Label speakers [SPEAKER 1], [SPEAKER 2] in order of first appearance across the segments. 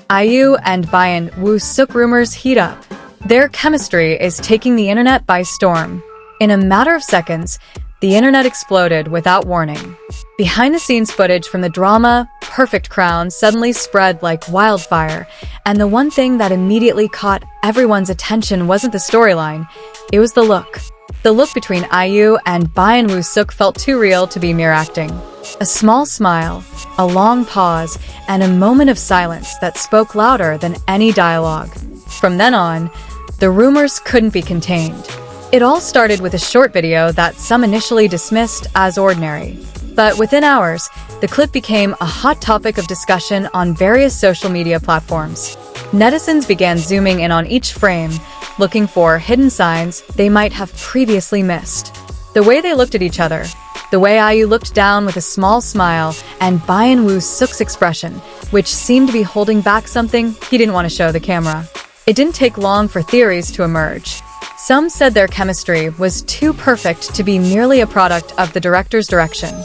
[SPEAKER 1] IU and Byeon Woo-suk rumors heat up. Their chemistry is taking the internet by storm. In a matter of seconds, the internet exploded without warning. Behind-the-scenes footage from the drama Perfect Crown suddenly spread like wildfire, and the one thing that immediately caught everyone's attention wasn't the storyline, it was the look. The look between IU and Byeon Woo-suk felt too real to be mere acting. A small smile, a long pause, and a moment of silence that spoke louder than any dialogue. From then on, the rumors couldn't be contained. It all started with a short video that some initially dismissed as ordinary. But within hours, the clip became a hot topic of discussion on various social media platforms. Netizens began zooming in on each frame, looking for hidden signs they might have previously missed. The way they looked at each other, the way IU looked down with a small smile, and Byeon Woo-suk's expression, which seemed to be holding back something he didn't want to show the camera. It didn't take long for theories to emerge. Some said their chemistry was too perfect to be merely a product of the director's direction.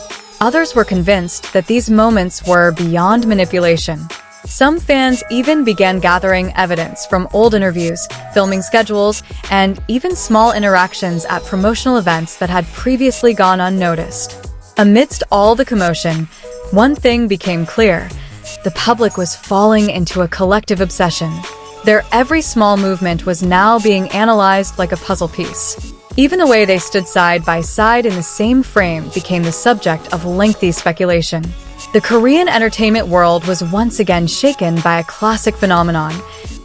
[SPEAKER 1] Others were convinced that these moments were beyond manipulation. Some fans even began gathering evidence from old interviews, filming schedules, and even small interactions at promotional events that had previously gone unnoticed. Amidst all the commotion, one thing became clear: the public was falling into a collective obsession. Their every small movement was now being analyzed like a puzzle piece. Even the way they stood side by side in the same frame became the subject of lengthy speculation. The Korean entertainment world was once again shaken by a classic phenomenon,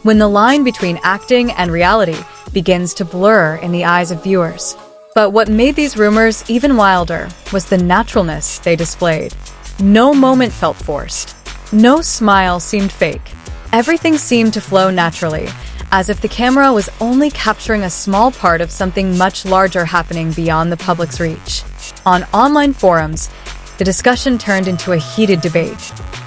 [SPEAKER 1] when the line between acting and reality begins to blur in the eyes of viewers. But what made these rumors even wilder was the naturalness they displayed. No moment felt forced. No smile seemed fake. Everything seemed to flow naturally, as if the camera was only capturing a small part of something much larger happening beyond the public's reach. On online forums, the discussion turned into a heated debate.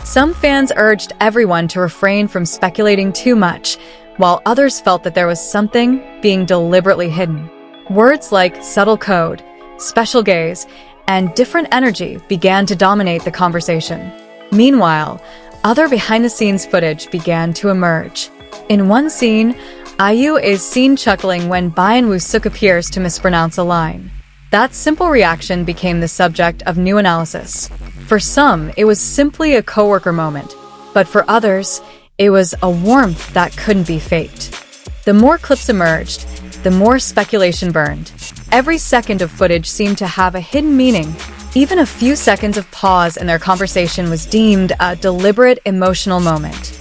[SPEAKER 1] Some fans urged everyone to refrain from speculating too much, while others felt that there was something being deliberately hidden. Words like subtle code, special gaze, and different energy began to dominate the conversation. Meanwhile, other behind-the-scenes footage began to emerge. In one scene, IU is seen chuckling when Byeon Woo-suk appears to mispronounce a line. That simple reaction became the subject of new analysis. For some, it was simply a coworker moment, but for others, it was a warmth that couldn't be faked. The more clips emerged, the more speculation burned. Every second of footage seemed to have a hidden meaning. Even a few seconds of pause in their conversation was deemed a deliberate emotional moment.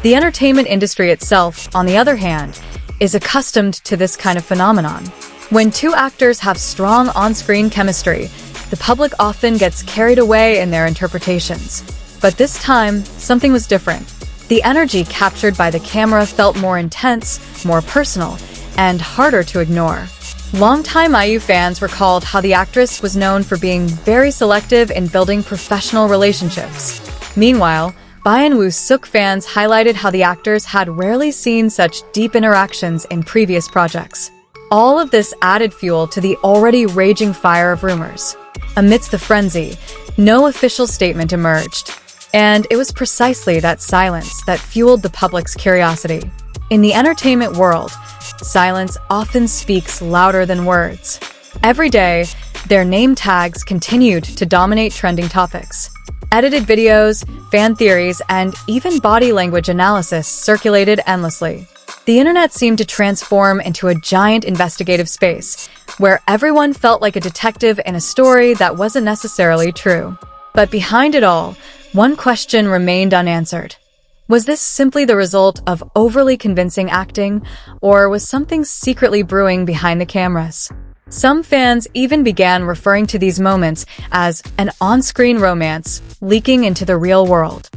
[SPEAKER 1] The entertainment industry itself, on the other hand, is accustomed to this kind of phenomenon. When two actors have strong on-screen chemistry, the public often gets carried away in their interpretations. But this time, something was different. The energy captured by the camera felt more intense, more personal, and harder to ignore. Longtime IU fans recalled how the actress was known for being very selective in building professional relationships. Meanwhile, Byeon Woo-suk fans highlighted how the actors had rarely seen such deep interactions in previous projects. All of this added fuel to the already raging fire of rumors. Amidst the frenzy, no official statement emerged. And it was precisely that silence that fueled the public's curiosity. In the entertainment world, silence often speaks louder than words. Every day, their name tags continued to dominate trending topics. Edited videos, fan theories, and even body language analysis circulated endlessly. The internet seemed to transform into a giant investigative space, where everyone felt like a detective in a story that wasn't necessarily true. But behind it all, one question remained unanswered. Was this simply the result of overly convincing acting, or was something secretly brewing behind the cameras? Some fans even began referring to these moments as an on-screen romance leaking into the real world.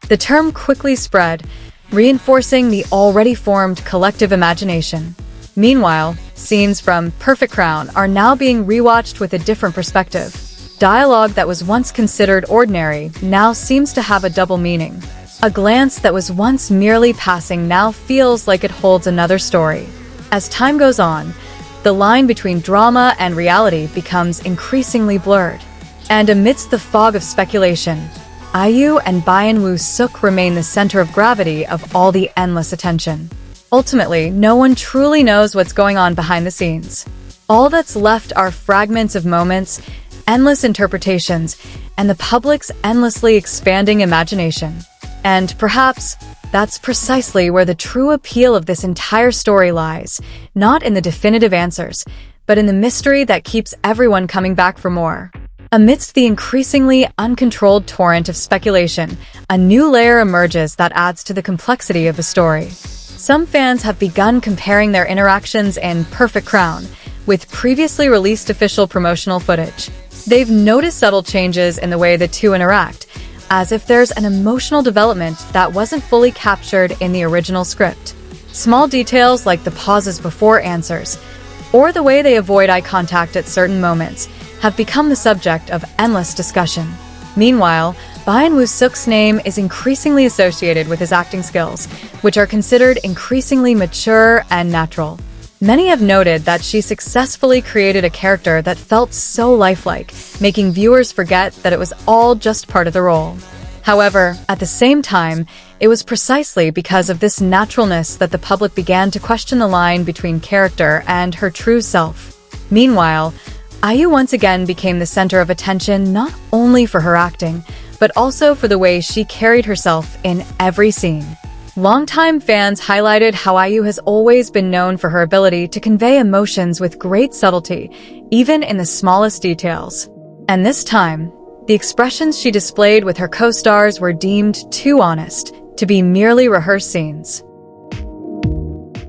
[SPEAKER 1] The term quickly spread, reinforcing the already formed collective imagination. Meanwhile, scenes from Perfect Crown are now being rewatched with a different perspective. Dialogue that was once considered ordinary now seems to have a double meaning. A glance that was once merely passing now feels like it holds another story. As time goes on, the line between drama and reality becomes increasingly blurred. And amidst the fog of speculation, IU and Byeon Seok remain the center of gravity of all the endless attention. Ultimately, no one truly knows what's going on behind the scenes. All that's left are fragments of moments, endless interpretations, and the public's endlessly expanding imagination. And perhaps that's precisely where the true appeal of this entire story lies, not in the definitive answers, but in the mystery that keeps everyone coming back for more. Amidst the increasingly uncontrolled torrent of speculation, a new layer emerges that adds to the complexity of the story. Some fans have begun comparing their interactions in Perfect Crown with previously released official promotional footage. They've noticed subtle changes in the way the two interact, as if there's an emotional development that wasn't fully captured in the original script. Small details like the pauses before answers, or the way they avoid eye contact at certain moments, have become the subject of endless discussion. Meanwhile, Byeon Seok's name is increasingly associated with his acting skills, which are considered increasingly mature and natural. Many have noted that she successfully created a character that felt so lifelike, making viewers forget that it was all just part of the role. However, at the same time, it was precisely because of this naturalness that the public began to question the line between character and her true self. Meanwhile, IU once again became the center of attention not only for her acting, but also for the way she carried herself in every scene. Longtime fans highlighted how IU has always been known for her ability to convey emotions with great subtlety, even in the smallest details. And this time, the expressions she displayed with her co-stars were deemed too honest to be merely rehearsed scenes.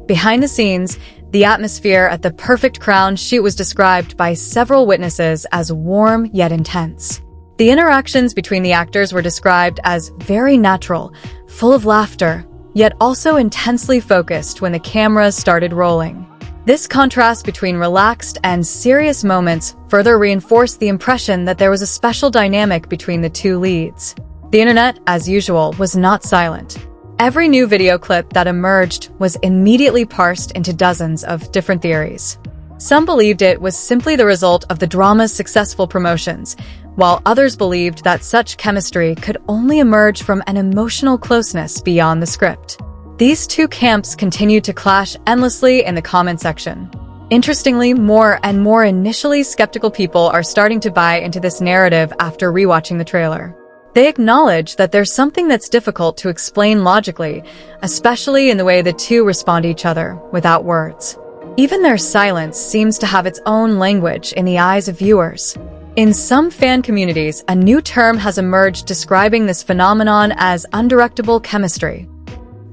[SPEAKER 1] Behind the scenes, the atmosphere at the Perfect Crown shoot was described by several witnesses as warm yet intense. The interactions between the actors were described as very natural, full of laughter, yet also intensely focused when the cameras started rolling. This contrast between relaxed and serious moments further reinforced the impression that there was a special dynamic between the two leads. The internet, as usual, was not silent. Every new video clip that emerged was immediately parsed into dozens of different theories. Some believed it was simply the result of the drama's successful promotions, while others believed that such chemistry could only emerge from an emotional closeness beyond the script. These two camps continued to clash endlessly in the comment section. Interestingly, more and more initially skeptical people are starting to buy into this narrative after rewatching the trailer. They acknowledge that there's something that's difficult to explain logically, especially in the way the two respond to each other without words. Even their silence seems to have its own language in the eyes of viewers. In some fan communities, a new term has emerged describing this phenomenon as undirectable chemistry.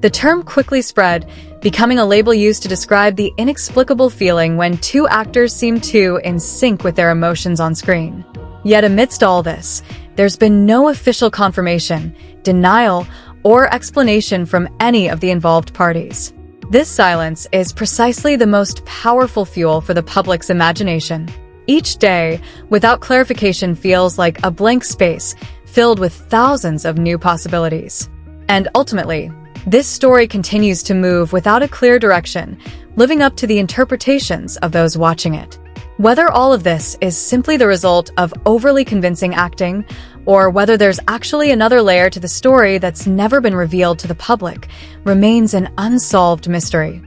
[SPEAKER 1] The term quickly spread, becoming a label used to describe the inexplicable feeling when two actors seem too in sync with their emotions on screen. Yet amidst all this, there's been no official confirmation, denial, or explanation from any of the involved parties. This silence is precisely the most powerful fuel for the public's imagination. Each day, without clarification, feels like a blank space filled with thousands of new possibilities. And ultimately, this story continues to move without a clear direction, living up to the interpretations of those watching it. Whether all of this is simply the result of overly convincing acting, or whether there's actually another layer to the story that's never been revealed to the public, remains an unsolved mystery.